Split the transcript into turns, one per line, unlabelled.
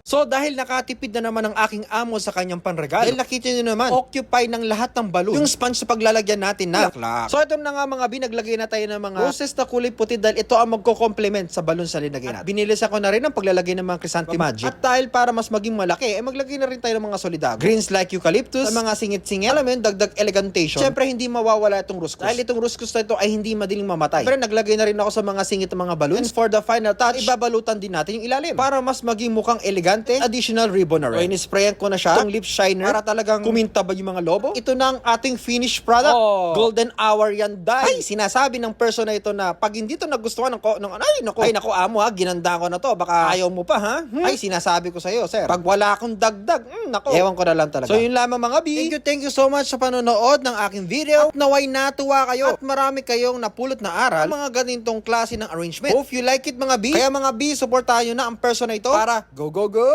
So dahil nakatipid na naman ang aking amo sa kanyang panregalo, dahil nakita nyo naman, occupy ng lahat ng balloon yung sponge sa paglalagyan natin na bulaklak. So ito na nga mga binaglagay na tayo ng mga roses na kulay puti dahil ito ang magko-complement sa balloon sa linagay natin. Binilis ako na rin ang paglalagay ng mga Chrysanthemum Magic. At dahil para mas maging malaki, maglagay na rin tayo ng mga solidago. Greens like eucalyptus, sa mga singit-singit, alam mo yun, dagdag elegantation. Siyempre hindi mawawala itong ruskus. Dahil itong ruskus na ito ay hindi madaling mamatay. Pero naglagay na rin ako sa mga singit ng mga balloons. And for the final touch, ibabalutan din natin yung ilalim para mas maging mukhang elegante. Additional ribbon na rin. So, in-sprayan ko na siya itong lip shiner para talagang kuminta ba yung mga lobo. Ito na ang ating finished product. Golden hour yan, dahil sinasabi ng person na ito na pag hindi to nagustuhan ay nako amo ha, ginanda ko na to, baka ayaw mo pa ha. Ay sinasabi ko sa iyo, sir, pag wala akong dagdag, nako, ewan ko na lang talaga. So yun lamang mga B. Thank you so much sa panonood ng aking video. At naway natuwa kayo at marami kayong napulot na aral mga ganitong klase ng arrangement. Hope you like it mga B. Kaya mga B, supportahan nyo na ang person na ito para go go go